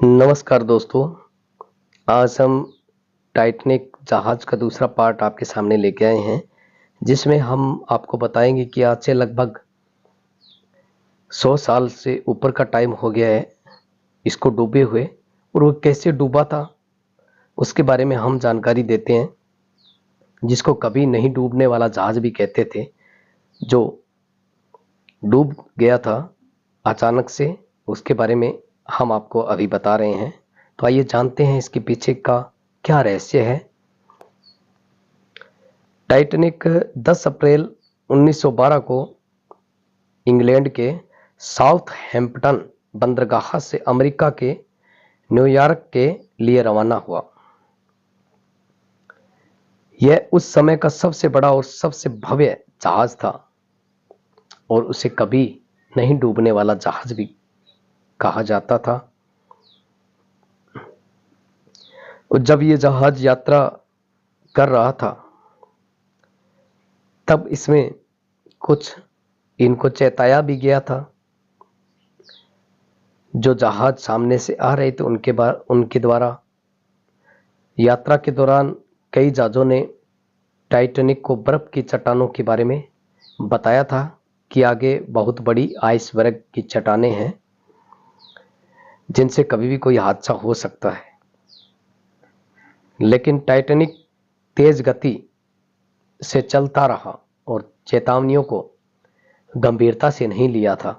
नमस्कार दोस्तों। आज हम टाइटैनिक जहाज का दूसरा पार्ट आपके सामने लेके आए हैं, जिसमें हम आपको बताएंगे कि आज से लगभग 100 साल से ऊपर का टाइम हो गया है इसको डूबे हुए, और वो कैसे डूबा था उसके बारे में हम जानकारी देते हैं, जिसको कभी नहीं डूबने वाला जहाज भी कहते थे, जो डूब गया था अचानक से। उसके बारे में हम आपको अभी बता रहे हैं। तो आइए जानते हैं इसके पीछे का क्या रहस्य है। टाइटैनिक 10 अप्रैल 1912 को इंग्लैंड के साउथहैम्पटन बंदरगाह से अमेरिका के न्यूयॉर्क के लिए रवाना हुआ। यह उस समय का सबसे बड़ा और सबसे भव्य जहाज था, और उसे कभी नहीं डूबने वाला जहाज भी कहा जाता था। और जब यह जहाज यात्रा कर रहा था, तब इसमें कुछ इनको चेताया भी गया था। जो जहाज सामने से आ रहे थे उनके द्वारा यात्रा के दौरान कई जहाजों ने टाइटैनिक को बर्फ की चट्टानों के बारे में बताया था कि आगे बहुत बड़ी आइसबर्ग की चट्टानें हैं, जिनसे कभी भी कोई हादसा हो सकता है। लेकिन टाइटैनिक तेज गति से चलता रहा और चेतावनियों को गंभीरता से नहीं लिया था।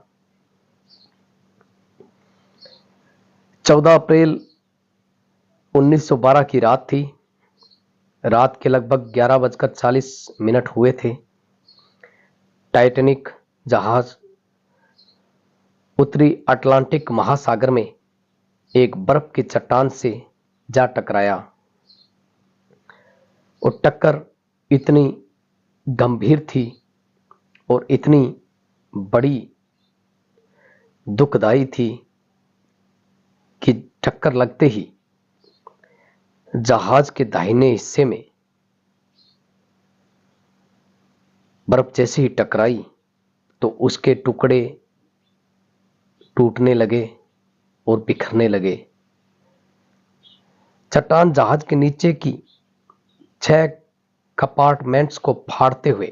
14 अप्रैल 1912 की रात थी। रात के लगभग 11:40 हुए थे। टाइटैनिक जहाज उत्तरी अटलांटिक महासागर में एक बर्फ की चट्टान से जा टकराया, और टक्कर इतनी गंभीर थी और इतनी बड़ी दुखदाई थी कि टक्कर लगते ही जहाज के दाहिने हिस्से में बर्फ जैसे ही टकराई तो उसके टुकड़े टूटने लगे और बिखरने लगे। चट्टान जहाज के नीचे की 6 कंपार्टमेंट्स को फाड़ते हुए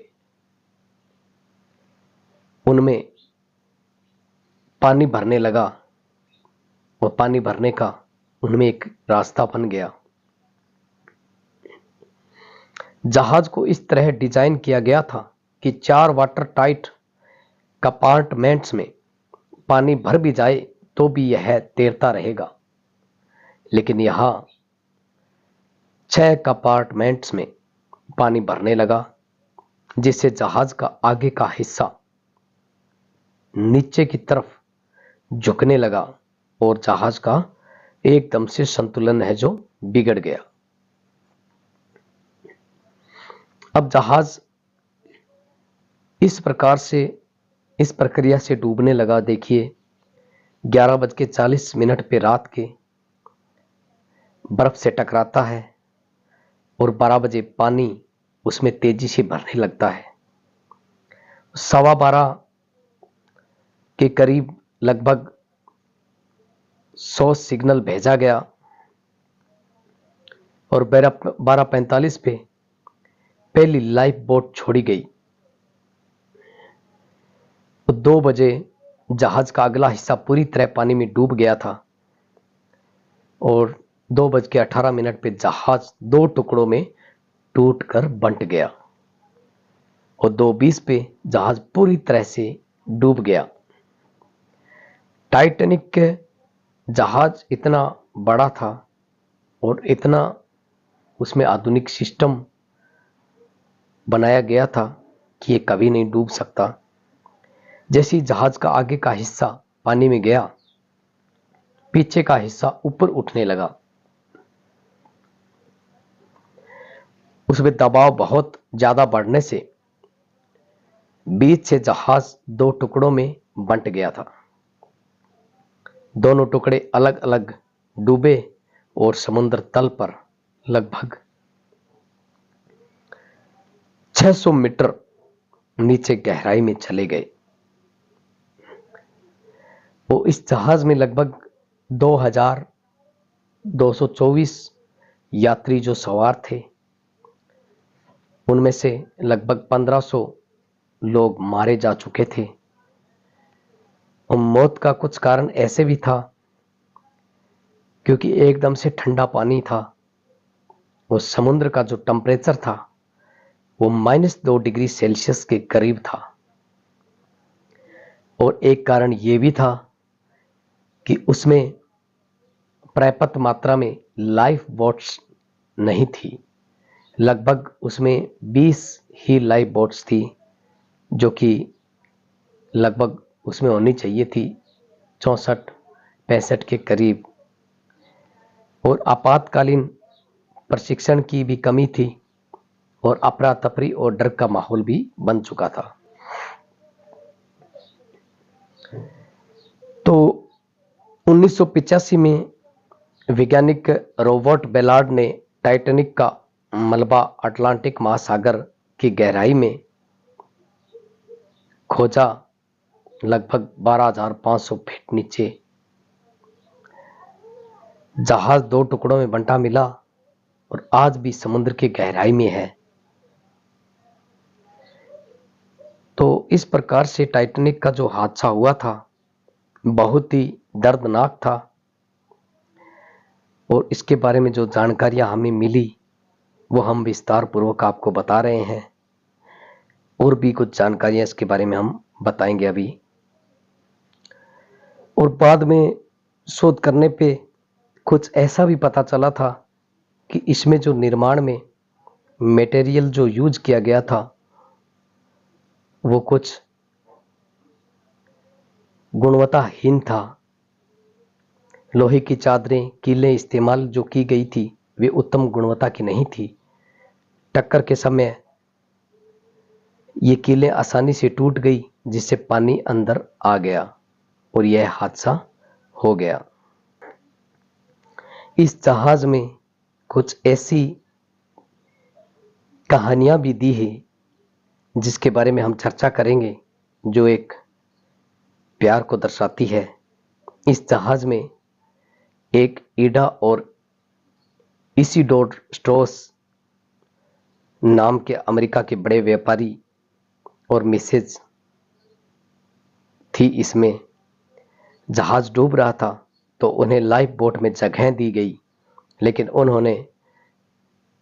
उनमें पानी भरने लगा, और पानी भरने का उनमें एक रास्ता बन गया। जहाज को इस तरह डिजाइन किया गया था कि 4 वाटर टाइट कंपार्टमेंट्स में पानी भर भी जाए तो भी यह तैरता रहेगा, लेकिन यहां 6 कंपार्टमेंट्स में पानी भरने लगा, जिससे जहाज का आगे का हिस्सा नीचे की तरफ झुकने लगा और जहाज का एकदम से संतुलन है जो बिगड़ गया। अब जहाज इस प्रक्रिया से डूबने लगा। देखिए, 11:40 पे रात के बर्फ से टकराता है और 12 बजे पानी उसमें तेजी से भरने लगता है। 12:15 के करीब लगभग 100 सिग्नल भेजा गया, और 12:45 पे पहली लाइफ बोट छोड़ी गई। 2 बजे जहाज का अगला हिस्सा पूरी तरह पानी में डूब गया था, और 2:18 पे जहाज 2 टुकड़ों में टूटकर बंट गया, और 2:20 पे जहाज पूरी तरह से डूब गया। टाइटैनिक के जहाज इतना बड़ा था और इतना उसमें आधुनिक सिस्टम बनाया गया था कि ये कभी नहीं डूब सकता। जैसे ही जहाज का आगे का हिस्सा पानी में गया, पीछे का हिस्सा ऊपर उठने लगा। उसमें दबाव बहुत ज्यादा बढ़ने से बीच से जहाज 2 टुकड़ों में बंट गया था। दोनों टुकड़े अलग अलग डूबे और समुद्र तल पर लगभग 600 मीटर नीचे गहराई में चले गए। वो इस जहाज में लगभग 2000 224 यात्री जो सवार थे, उनमें से लगभग 1500 लोग मारे जा चुके थे। और मौत का कुछ कारण ऐसे भी था क्योंकि एकदम से ठंडा पानी था। वो समुद्र का जो टेम्परेचर था वो -2 डिग्री सेल्सियस के करीब था। और एक कारण ये भी था कि उसमें पर्याप्त मात्रा में लाइफ बोट्स नहीं थी। लगभग उसमें 20 ही लाइफ बोट्स थी, जो कि लगभग उसमें होनी चाहिए थी 64-65 के करीब। और आपातकालीन प्रशिक्षण की भी कमी थी और अफरा तफरी और डर का माहौल भी बन चुका था। तो 1985 में वैज्ञानिक रॉबर्ट बेलार्ड ने टाइटैनिक का मलबा अटलांटिक महासागर की गहराई में खोजा, लगभग 12,500 फीट नीचे। जहाज 2 टुकड़ों में बंटा मिला और आज भी समुद्र की गहराई में है। तो इस प्रकार से टाइटैनिक का जो हादसा हुआ था बहुत ही दर्दनाक था। और इसके बारे में जो जानकारियां हमें मिली वो हम विस्तार पूर्वक आपको बता रहे हैं। और भी कुछ जानकारियां इसके बारे में हम बताएंगे अभी। और बाद में शोध करने पे कुछ ऐसा भी पता चला था कि इसमें जो निर्माण में मटेरियल जो यूज किया गया था वो कुछ गुणवत्ताहीन था। लोहे की चादरें, कीलें इस्तेमाल जो की गई थी वे उत्तम गुणवत्ता की नहीं थी। टक्कर के समय ये कीलें आसानी से टूट गई, जिससे पानी अंदर आ गया और यह हादसा हो गया। इस जहाज में कुछ ऐसी कहानियां भी दी है जिसके बारे में हम चर्चा करेंगे, जो एक प्यार को दर्शाती है। इस जहाज में एक ईडा और इसिडोर स्ट्रॉस नाम के अमेरिका के बड़े व्यापारी और मिसेज थी। इसमें जहाज डूब रहा था तो उन्हें लाइफ बोट में जगह दी गई, लेकिन उन्होंने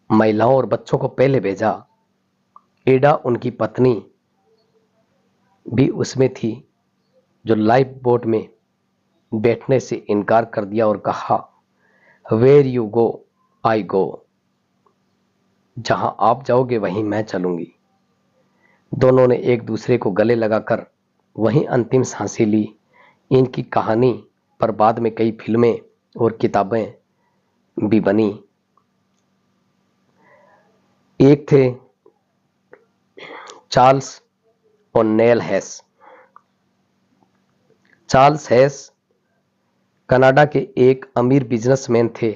महिलाओं और बच्चों को पहले भेजा। एडा, उनकी पत्नी, भी उसमें थी, जो लाइफ बोट में बैठने से इनकार कर दिया और कहा, वेयर यू गो आई गो, जहां आप जाओगे वहीं मैं चलूंगी। दोनों ने एक दूसरे को गले लगाकर वहीं अंतिम सांसें ली। इनकी कहानी पर बाद में कई फिल्में और किताबें भी बनी। एक थे चार्ल्स और नेल हेस। चार्ल्स हेस कनाडा के एक अमीर बिजनेसमैन थे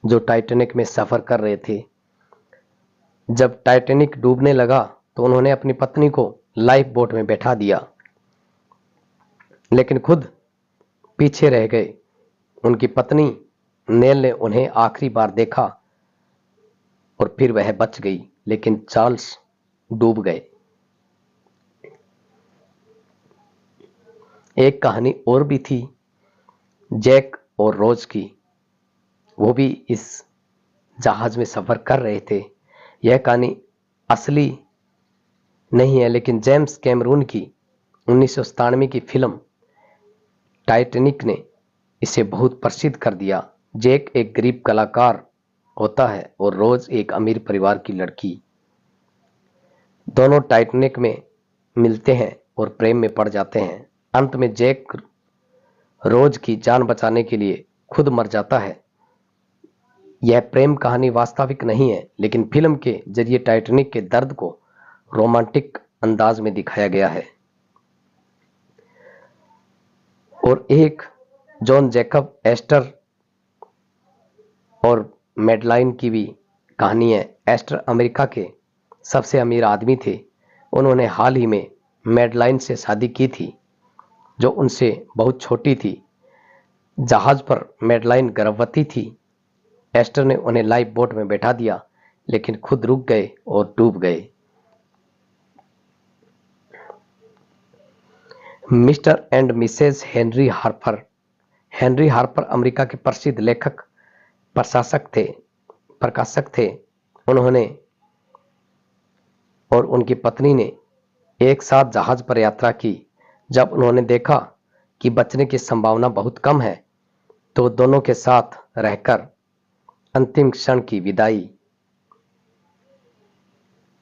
जो टाइटैनिक में सफर कर रहे थे। जब टाइटैनिक डूबने लगा तो उन्होंने अपनी पत्नी को लाइफ बोट में बैठा दिया, लेकिन खुद पीछे रह गए। उनकी पत्नी नेल ने उन्हें आखिरी बार देखा और फिर वह बच गई, लेकिन चार्ल्स डूब गए। एक कहानी और भी थी जैक और रोज की। वो भी इस जहाज में सफर कर रहे थे। यह कहानी असली नहीं है, लेकिन जेम्स कैमरून की 1997 की फिल्म टाइटैनिक ने इसे बहुत प्रसिद्ध कर दिया। जैक एक गरीब कलाकार होता है और रोज एक अमीर परिवार की लड़की। दोनों टाइटैनिक में मिलते हैं और प्रेम में पड़ जाते हैं। अंत में जैक रोज की जान बचाने के लिए खुद मर जाता है। यह प्रेम कहानी वास्तविक नहीं है, लेकिन फिल्म के जरिए टाइटैनिक के दर्द को रोमांटिक अंदाज में दिखाया गया है। और एक जॉन जैकब एस्टर और मैडलाइन की भी कहानी है। एस्टर अमेरिका के सबसे अमीर आदमी थे। उन्होंने हाल ही में मैडलाइन से शादी की थी, जो उनसे बहुत छोटी थी। जहाज पर मैडलाइन गर्भवती थी। एस्टर ने उन्हें लाइफ बोट में बैठा दिया, लेकिन खुद रुक गए और डूब गए। Mr and Mrs Henry Harper. Henry Harper America के प्रसिद्ध लेखक प्रकाशक थे। उन्होंने और उनकी पत्नी ने एक साथ जहाज पर यात्रा की। जब उन्होंने देखा कि बचने की संभावना बहुत कम है, तो दोनों के साथ रहकर अंतिम क्षण की विदाई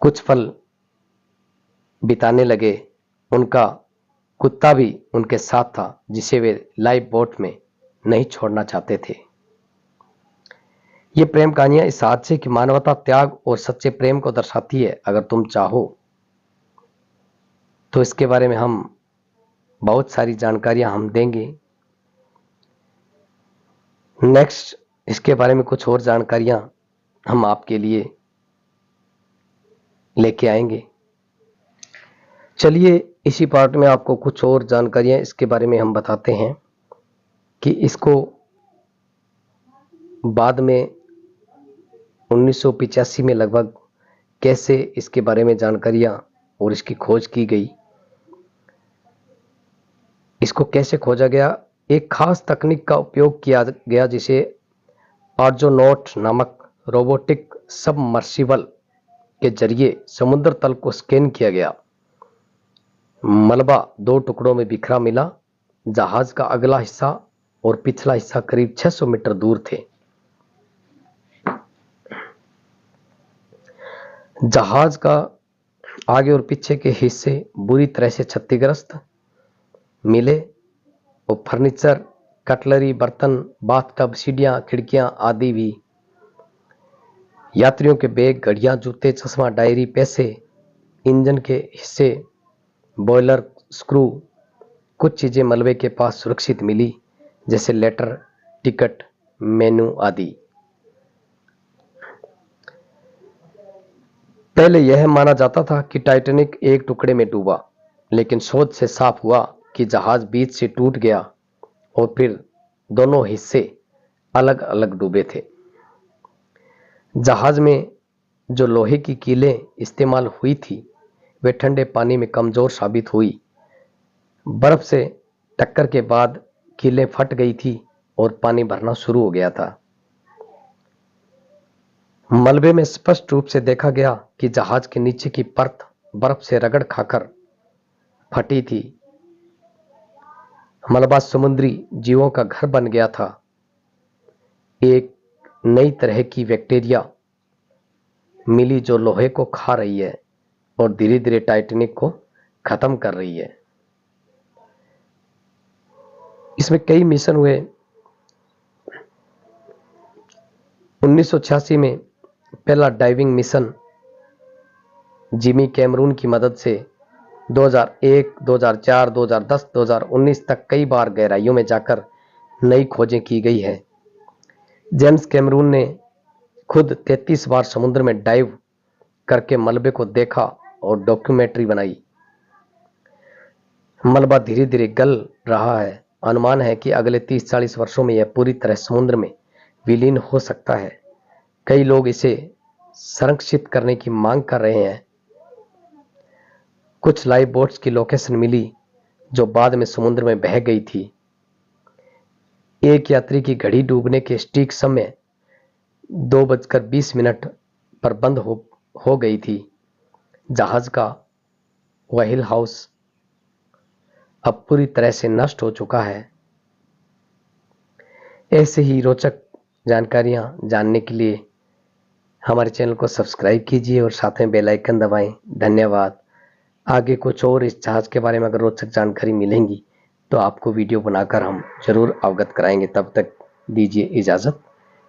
कुछ पल बिताने लगे। उनका कुत्ता भी उनके साथ था, जिसे वे लाइफ बोट में नहीं छोड़ना चाहते थे। ये प्रेम कहानियां इस हादसे की मानवता, त्याग और सच्चे प्रेम को दर्शाती है। अगर तुम चाहो तो इसके बारे में हम बहुत सारी जानकारियां हम देंगे। नेक्स्ट इसके बारे में कुछ और जानकारियां हम आपके लिए लेके आएंगे। चलिए इसी पार्ट में आपको कुछ और जानकारियां इसके बारे में हम बताते हैं कि इसको बाद में 1985 में लगभग कैसे इसके बारे में जानकारियां और इसकी खोज की गई, इसको कैसे खोजा गया। एक खास तकनीक का उपयोग किया गया, जिसे आर्गोनॉट नामक रोबोटिक सबमर्सिबल के जरिए समुद्र तल को स्कैन किया गया। मलबा 2 टुकड़ों में बिखरा मिला। जहाज का अगला हिस्सा और पिछला हिस्सा करीब 600 मीटर दूर थे। जहाज का आगे और पीछे के हिस्से बुरी तरह से क्षतिग्रस्त मिले और फर्नीचर, कटलरी, बर्तन, बाथटब, सीढ़ियां, खिड़कियां आदि भी। यात्रियों के बैग, घड़ियां, जूते, चश्मा, डायरी, पैसे, इंजन के हिस्से, बॉयलर, स्क्रू, कुछ चीजें मलबे के पास सुरक्षित मिली, जैसे लेटर, टिकट, मेनू आदि। पहले यह माना जाता था कि टाइटैनिक एक टुकड़े में डूबा, लेकिन शोध से साफ हुआ कि जहाज बीच से टूट गया और फिर दोनों हिस्से अलग अलग डूबे थे। जहाज में जो लोहे की कीलें इस्तेमाल हुई थी, वे ठंडे पानी में कमजोर साबित हुई। बर्फ से टक्कर के बाद कीलें फट गई थी और पानी भरना शुरू हो गया था। मलबे में स्पष्ट रूप से देखा गया कि जहाज के नीचे की परत बर्फ से रगड़ खाकर फटी थी। मलबा समुद्री जीवों का घर बन गया था। एक नई तरह की बैक्टीरिया मिली जो लोहे को खा रही है और धीरे धीरे टाइटैनिक को खत्म कर रही है। इसमें कई मिशन हुए। 1986 में पहला डाइविंग मिशन जिमी कैमरून की मदद से 2001, 2004, 2010, 2019 तक कई बार गहराइयों में जाकर नई खोजें की गई है। जेम्स कैमरून ने खुद 33 बार समुद्र में डाइव करके मलबे को देखा और डॉक्यूमेंट्री बनाई। मलबा धीरे धीरे गल रहा है। अनुमान है कि अगले 30-40 वर्षों में यह पूरी तरह समुद्र में विलीन हो सकता है। कई लोग इसे संरक्षित करने की मांग कर रहे हैं। कुछ लाइफ बोट्स की लोकेशन मिली जो बाद में समुद्र में बह गई थी। एक यात्री की घड़ी डूबने के सटीक समय 2:20 पर बंद हो गई थी। जहाज का व्हील हाउस अब पूरी तरह से नष्ट हो चुका है। ऐसे ही रोचक जानकारियां जानने के लिए हमारे चैनल को सब्सक्राइब कीजिए और साथ में बेल आइकन दबाएं। धन्यवाद। आगे कुछ और इस जहाज के बारे में अगर रोचक जानकारी मिलेंगी तो आपको वीडियो बनाकर हम जरूर अवगत कराएंगे। तब तक दीजिए इजाजत।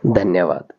धन्यवाद।